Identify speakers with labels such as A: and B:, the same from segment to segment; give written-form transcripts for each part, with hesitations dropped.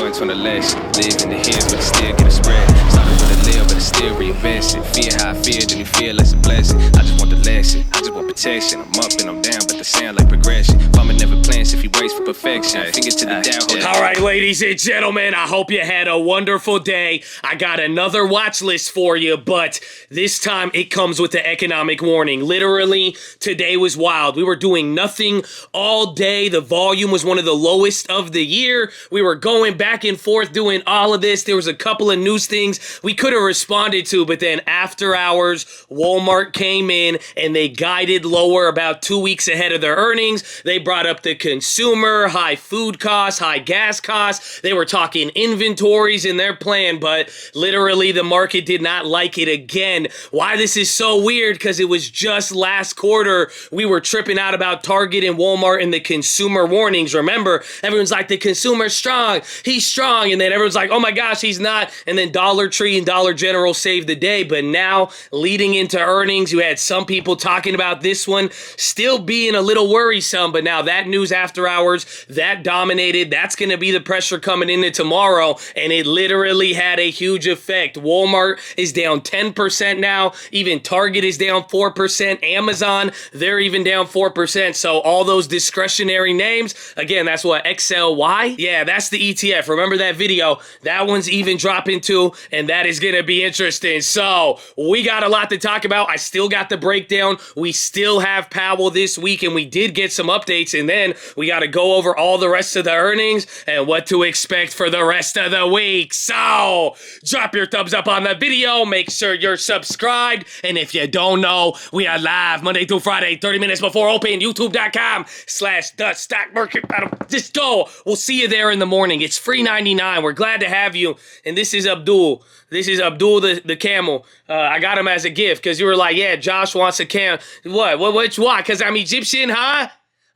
A: points on the lesson. Live in the hills, but I still get a spread. Started with a live, but I still reinvest it. Fear how I feel, then you feel like a blessing. I just want the lesson, I just want protection. I'm up and I'm down, but they sound like progression. Farmer never plans if he waits for perfection. Finger to the down.
B: All right, ladies and gentlemen, I hope you had a wonderful day. I got another watch list for you, but this time it comes with the economic warning. Literally, today was wild. We were doing nothing all day. The volume was one of the lowest of the year. We were going back and forth doing all of this. There was a couple of news things we could have responded to, but then after hours, Walmart came in and they guided lower about 2 weeks ahead of their earnings. They brought up the consumer, high food costs, high gas costs. They were talking inventories in their plan, but literally the market did not like it again. Why this is so weird, because it was just last quarter we were tripping out about Target and Walmart and the consumer warnings. Remember, everyone's like, the consumer's strong, he's strong, and then everyone's like, oh my gosh, he's not, and then Dollar Tree and Dollar General saved the day. But now, leading into earnings, you had some people talking about this one still being a little worrisome, but now that news after hours, that dominated. That's going to be the pressure coming into tomorrow, and it literally had a huge effect. Walmart is down 10% now. Even Target is down 4%. Amazon, they're even down 4%. So all those discretionary names, again, that's what, XLY? Yeah, that's the ETF. Remember that video? That one's even dropping too, and that is going to be interesting. So we got a lot to talk about. I still got the breakdown. We still have Powell this week, and we did get some updates, and then we got to go over all the rest of the earnings and what to expect for the rest of the week. So drop your thumbs up on the video. Make sure you're subscribed. And if you don't know, we are live Monday through Friday, 30 minutes before open, youtube.com/the stock market battle. Just go. We'll see you there in the morning. It's free 99. We're glad to have you. And this is Abdul. This is Abdul the camel. I got him as a gift because you were like, yeah, Josh wants a camel. What? Which why? Because I'm Egyptian, huh?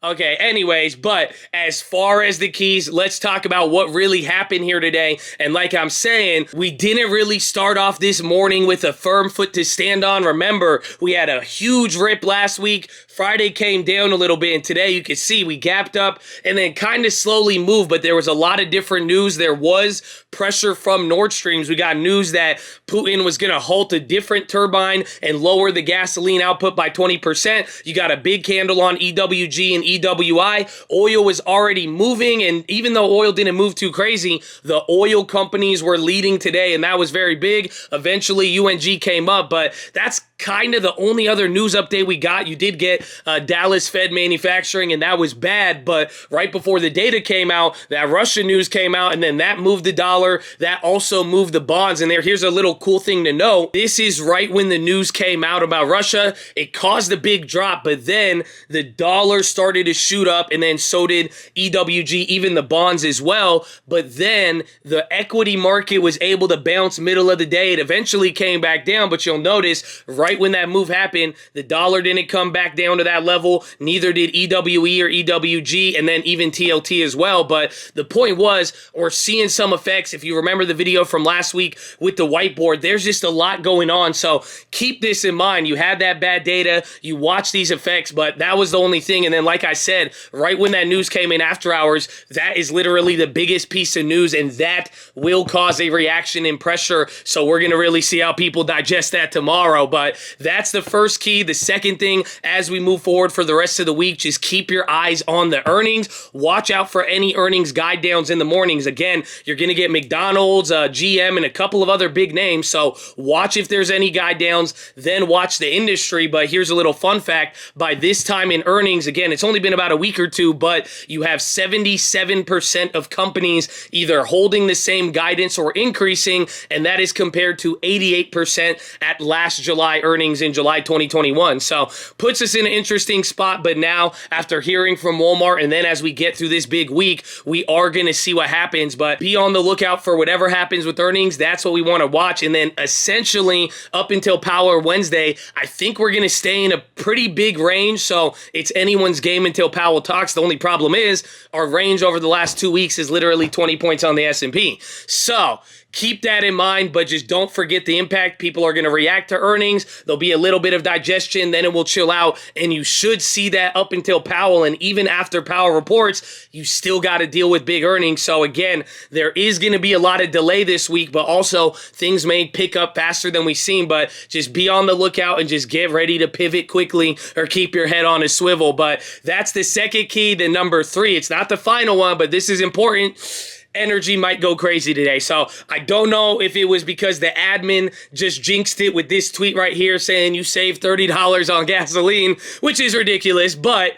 B: Okay, anyways, but as far as the keys, let's talk about what really happened here today. And like I'm saying, we didn't really start off this morning with a firm foot to stand on. Remember, we had a huge rip last week. Friday came down a little bit, and today you can see we gapped up and then kind of slowly moved, but there was a lot of different news. There was pressure from Nord Streams. We got news that Putin was going to halt a different turbine and lower the gasoline output by 20%. You got a big candle on EWG and EWI. Oil was already moving, and even though oil didn't move too crazy, the oil companies were leading today, and that was very big. Eventually, UNG came up, but that's kind of the only other news update we got. You did get Dallas Fed manufacturing, and that was bad, but right before the data came out, that Russian news came out, and then that moved the dollar. That also moved the bonds, and here's a little cool thing to know. This is right when the news came out about Russia. It caused a big drop, but then the dollar started to shoot up, and then so did EWG, even the bonds as well. But then the equity market was able to bounce middle of the day. It eventually came back down, but you'll notice right when that move happened, the dollar didn't come back down to that level. Neither did EWE or EWG, and then even TLT as well. But the point was, we're seeing some effects. If you remember the video from last week with the whiteboard, there's just a lot going on. So keep this in mind. You had that bad data, you watch these effects, but that was the only thing. And then, like I said, right when that news came in after hours, that is literally the biggest piece of news, and that will cause a reaction and pressure. So we're going to really see how people digest that tomorrow. But that's the first key. The second thing, as we move forward for the rest of the week, just keep your eyes on the earnings. Watch out for any earnings guide downs in the mornings. Again, you're going to get McDonald's, GM, and a couple of other big names. So watch if there's any guide downs, then watch the industry. But here's a little fun fact. By this time in earnings, again, it's only been about a week or two, but you have 77% of companies either holding the same guidance or increasing, and that is compared to 88% at last July earnings in July 2021. So puts us in an interesting spot. But now, after hearing from Walmart, and then as we get through this big week, we are going to see what happens. But be on the lookout for whatever happens with earnings. That's what we want to watch. And then essentially up until Powell Wednesday, I think we're going to stay in a pretty big range. So it's anyone's game until Powell talks. The only problem is our range over the last 2 weeks is literally 20 points on the S&P. So keep that in mind, but just don't forget the impact. People are going to react to earnings. There'll be a little bit of digestion, then it will chill out, and you should see that up until Powell, and even after Powell reports, you still got to deal with big earnings. So again, there is going to be a lot of delay this week, but also things may pick up faster than we've seen, but just be on the lookout and just get ready to pivot quickly or keep your head on a swivel. But that's the second key. The number 3, it's not the final one, but this is important. Energy might go crazy today. So I don't know if it was because the admin just jinxed it with this tweet right here saying you save $30 on gasoline, which is ridiculous, but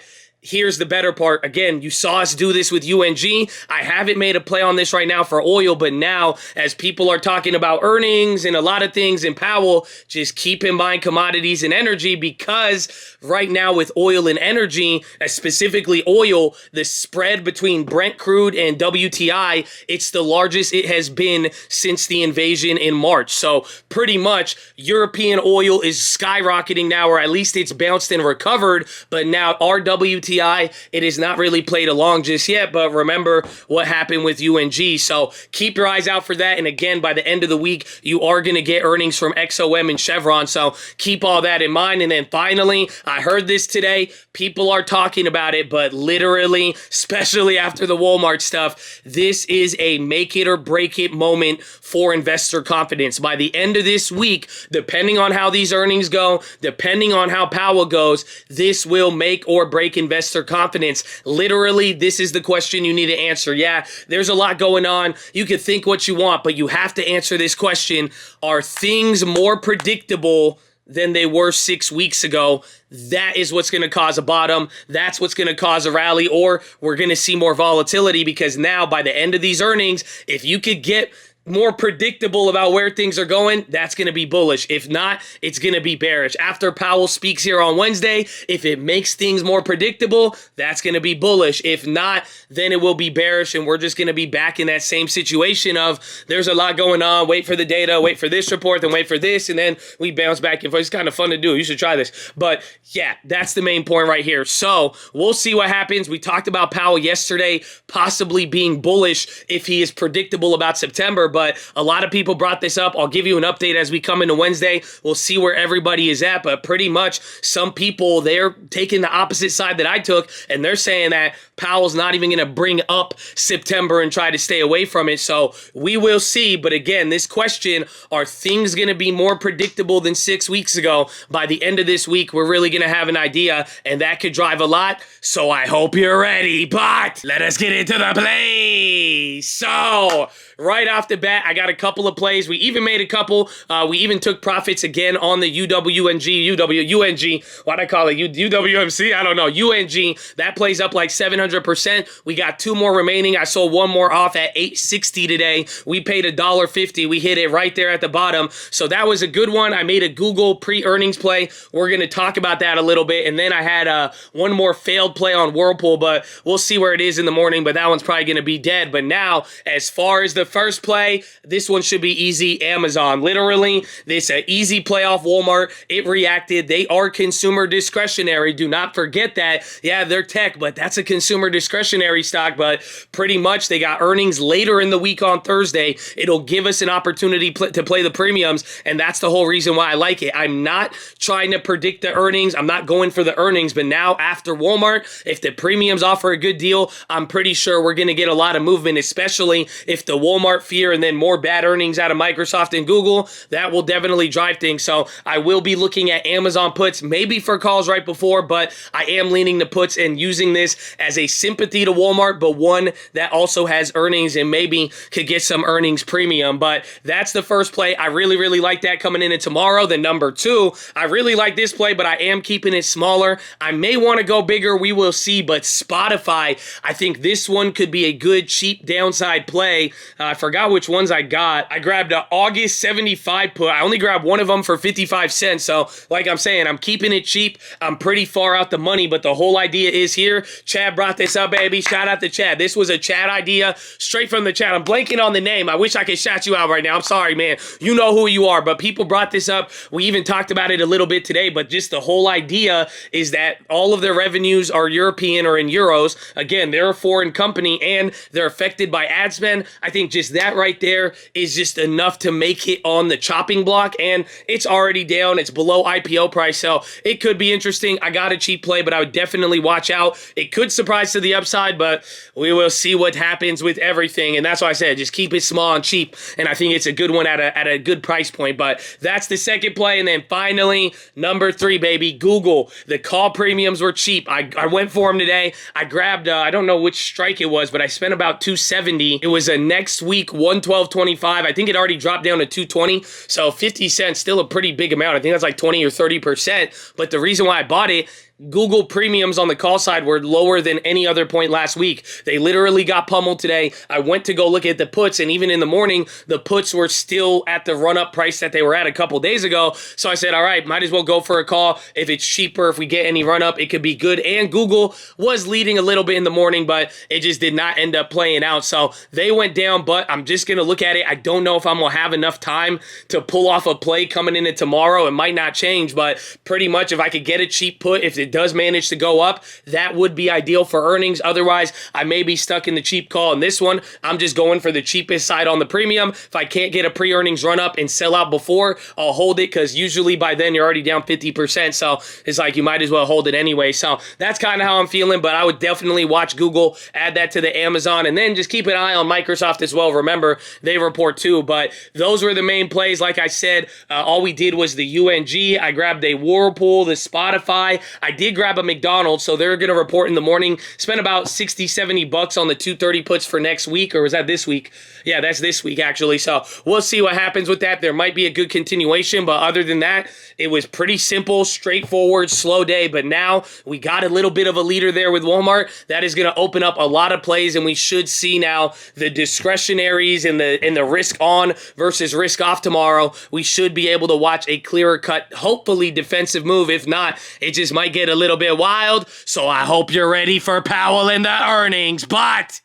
B: here's the better part. Again, you saw us do this with UNG. I haven't made a play on this right now for oil, but now as people are talking about earnings and a lot of things in Powell, just keep in mind commodities and energy, because right now with oil and energy, specifically oil, the spread between Brent crude and WTI, it's the largest it has been since the invasion in March. So pretty much European oil is skyrocketing now, or at least it's bounced and recovered, but now our WTI, it has not really played along just yet, but remember what happened with UNG. So keep your eyes out for that. And again, by the end of the week, you are going to get earnings from XOM and Chevron. So keep all that in mind. And then finally, I heard this today. People are talking about it, but literally, especially after the Walmart stuff, this is a make it or break it moment for investor confidence. By the end of this week, depending on how these earnings go, depending on how Powell goes, this will make or break investor confidence. Literally, this is the question you need to answer. Yeah, there's a lot going on. You can think what you want, but you have to answer this question. Are things more predictable than they were 6 weeks ago? That is what's going to cause a bottom. That's what's going to cause a rally, or we're going to see more volatility, because now by the end of these earnings, if you could get more predictable about where things are going, that's going to be bullish. If not, it's going to be bearish. After Powell speaks here on Wednesday, if it makes things more predictable, that's going to be bullish. If not, then it will be bearish, and we're just going to be back in that same situation of there's a lot going on, wait for the data, wait for this report, then wait for this, and then we bounce back and forth. It's kind of fun to do. You should try this. But yeah, that's the main point right here. So we'll see what happens. We talked about Powell yesterday possibly being bullish if he is predictable about September, but a lot of people brought this up. I'll give you an update as we come into Wednesday. We'll see where everybody is at, but pretty much some people, they're taking the opposite side that I took, and they're saying that Powell's not even going to bring up September and try to stay away from it. So we will see. But again, this question, are things going to be more predictable than 6 weeks ago? By the end of this week, we're really going to have an idea, and that could drive a lot. So I hope you're ready, but let us get into the plays. So right off the bat, I got a couple of plays. We even made a couple. We even took profits again on the UNG. Why'd I call it UWMC? I don't know. UNG. That plays up like 700%. We got 2 more remaining. I sold 1 more off at $8.60 today. We paid $1.50. We hit it right there at the bottom. So that was a good one. I made a Google pre-earnings play. We're going to talk about that a little bit. And then I had one more failed play on Whirlpool, but we'll see where it is in the morning. But that one's probably going to be dead. But now, as far as the first play, this one should be easy. Amazon. Literally, this an easy play off Walmart. It reacted. They are consumer discretionary. Do not forget that. Yeah, they're tech, but that's a consumer discretionary stock. But pretty much they got earnings later in the week on Thursday. It'll give us an opportunity to play the premiums, and that's the whole reason why I like it. I'm not trying to predict the earnings. I'm not going for the earnings, but now after Walmart, if the premiums offer a good deal, I'm pretty sure we're going to get a lot of movement, especially if the Walmart fear and then more bad earnings out of Microsoft and Google, that will definitely drive things. So I will be looking at Amazon puts, maybe for calls right before, but I am leaning to puts and using this as a sympathy to Walmart, but one that also has earnings and maybe could get some earnings premium. But that's the first play. I really, really like that coming into tomorrow. The number 2, I really like this play, but I am keeping it smaller. I may want to go bigger. We will see, but Spotify, I think this one could be a good cheap downside play. I forgot which ones I got. I grabbed an August 75 put. I only grabbed one of them for 55 cents. So like I'm saying, I'm keeping it cheap. I'm pretty far out the money, but the whole idea is here. Chad brought this up, baby. Shout out to Chad. This was a Chad idea straight from the chat. I'm blanking on the name. I wish I could shout you out right now. I'm sorry, man. You know who you are, but people brought this up. We even talked about it a little bit today, but just the whole idea is that all of their revenues are European or in euros. Again, they're a foreign company and they're affected by ad spend. I think just that right there is just enough to make it on the chopping block, and it's already down. It's below IPO price, so it could be interesting. I got a cheap play, but I would definitely watch out. It could surprise to the upside, but we will see what happens with everything, and that's why I said just keep it small and cheap, and I think it's a good one at a good price point. But that's the second play, and then finally, number 3, baby, Google. The call premiums were cheap. I went for them today. I grabbed, I don't know which strike it was, but I spent about $270. It was a next week 112.25. I think it already dropped down to 220, so 50 cents, still a pretty big amount. I think that's like 20 or 30%, but the reason why I bought it, Google premiums on the call side were lower than any other point last week. They literally got pummeled today. I went to go look at the puts, and even in the morning, the puts were still at the run-up price that they were at a couple days ago. So I said, all right, might as well go for a call. If it's cheaper, if we get any run-up, it could be good. And Google was leading a little bit in the morning, but it just did not end up playing out. So they went down, but I'm just going to look at it. I don't know if I'm going to have enough time to pull off a play coming into tomorrow. It might not change, but pretty much if I could get a cheap put, if it does manage to go up, that would be ideal for earnings. Otherwise, I may be stuck in the cheap call. In this one, I'm just going for the cheapest side on the premium. If I can't get a pre-earnings run up and sell out before, I'll hold it, because usually by then you're already down 50%. So it's like you might as well hold it anyway. So that's kind of how I'm feeling, but I would definitely watch Google, add that to the Amazon, and then just keep an eye on Microsoft as well. Remember, they report too, but those were the main plays. Like I said, all we did was the UNG. I grabbed a Whirlpool, the Spotify. I did grab a McDonald's, so they're going to report in the morning. Spent about 60, 70 bucks on the 230 puts for next week, or was that this week? Yeah, that's this week, actually. So we'll see what happens with that. There might be a good continuation, but other than that, it was pretty simple, straightforward, slow day. But now we got a little bit of a leader there with Walmart. That is going to open up a lot of plays, and we should see now the discretionaries and the risk on versus risk off tomorrow. We should be able to watch a clearer cut, hopefully defensive move. If not, it just might get a little bit wild. So I hope you're ready for Powell and the earnings. But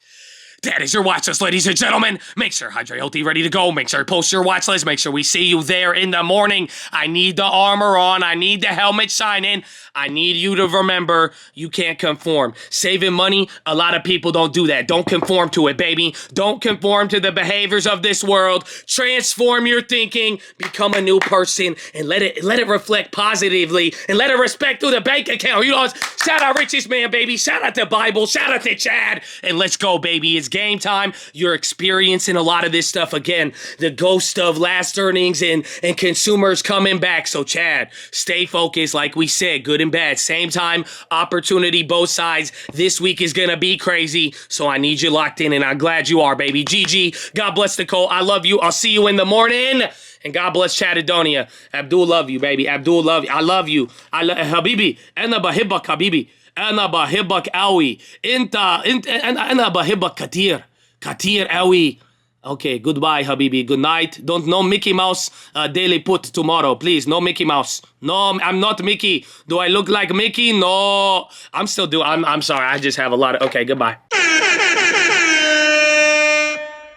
B: that is your watch list, ladies and gentlemen. Make sure Hydrate Healthy ready to go. Make sure you post your watch list. Make sure we see you there in the morning. I need the armor on. I need the helmet shining. I need you to remember you can't conform. Saving money, a lot of people don't do that. Don't conform to it, baby. Don't conform to the behaviors of this world. Transform your thinking. Become a new person, and let it reflect positively, and let it respect through the bank account. You know, shout out Richest Man, baby. Shout out to Bible. Shout out to Chad. And let's go, baby. It's game time. You're experiencing a lot of this stuff again. The ghost of last earnings and consumers coming back. So Chad, stay focused. Like we said, good and bad. Same time, opportunity, both sides. This week is going to be crazy. So I need you locked in, and I'm glad you are, baby. GG. God bless Nicole. I love you. I'll see you in the morning. And God bless Chattadonia. Abdul, love you, baby. Abdul, love you. I love you. Habibi. Ana bahibak, Habibi. أنا بحبك قوي أنا بحبك كتير كتير قوي. Okay, goodbye, Habibi. Good night. No Mickey Mouse daily put tomorrow, please. No Mickey Mouse. No, I'm not Mickey. Do I look like Mickey? No. I'm sorry. I just have a lot of... Okay, goodbye.